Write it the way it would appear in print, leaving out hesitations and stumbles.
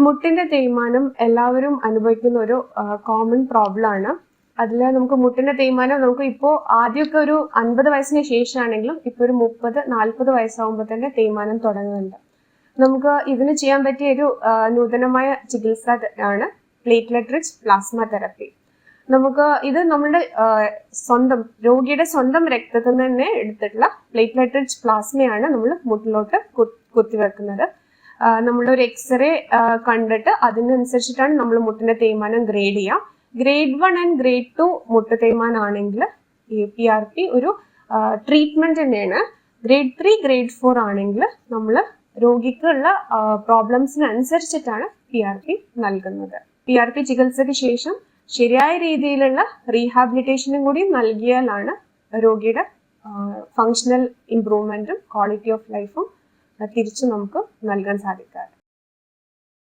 മുട്ടിന്റെ തേയ്മാനം എല്ലാവരും അനുഭവിക്കുന്ന ഒരു കോമൺ പ്രോബ്ലം ആണ്. അതിൽ നമുക്ക് മുട്ടിന്റെ തേയ്മാനം നമുക്ക് ഇപ്പോൾ ആദ്യമൊക്കെ ഒരു 50 വയസ്സിന് ശേഷമാണെങ്കിലും ഇപ്പോൾ ഒരു 30-40 വയസ്സാകുമ്പോൾ തന്നെ തേയ്മാനം തുടങ്ങുന്നുണ്ട്. നമുക്ക് ഇതിന് ചെയ്യാൻ പറ്റിയ ഒരു നൂതനമായ ചികിത്സ ആണ് പ്ലേറ്റ്ലെറ്റ് റിച്ച് പ്ലാസ്മ തെറപ്പി. നമുക്ക് ഇത് നമ്മുടെ സ്വന്തം രോഗിയുടെ സ്വന്തം രക്തത്തിൽ നിന്ന് തന്നെ എടുത്തിട്ടുള്ള പ്ലേറ്റ്ലെറ്റ് റിച്ച് പ്ലാസ്മയാണ് നമ്മൾ മുട്ടിലോട്ട് കുത്തിവെക്കുന്നത്. നമ്മുടെ ഒരു എക്സ്റേ കണ്ടിട്ട് അതിനനുസരിച്ചിട്ടാണ് നമ്മൾ മുട്ടിന്റെ തേയ്മാനം ഗ്രേഡ് ചെയ്യുക. ഗ്രേഡ് 1 ആൻഡ് ഗ്രേഡ് 2 മുട്ട് തേയ്മാനം ആണെങ്കിൽ ഈ PRP ഒരു ട്രീറ്റ്മെന്റ് തന്നെയാണ്. ഗ്രേഡ് 3 ഗ്രേഡ് 4 ആണെങ്കിൽ നമ്മൾ രോഗിക്കുള്ള പ്രോബ്ലംസിനനുസരിച്ചിട്ടാണ് PRP നൽകുന്നത്. PRP ചികിത്സയ്ക്ക് ശേഷം ശരിയായ രീതിയിലുള്ള റീഹാബിലിറ്റേഷനും കൂടി നൽകിയാലാണ് രോഗിയുടെ ഫങ്ഷണൽ ഇംപ്രൂവ്മെന്റും ക്വാളിറ്റി ഓഫ് ലൈഫും തിരിച്ചു നമുക്ക് നൽകാൻ സാധിക്കാറ്.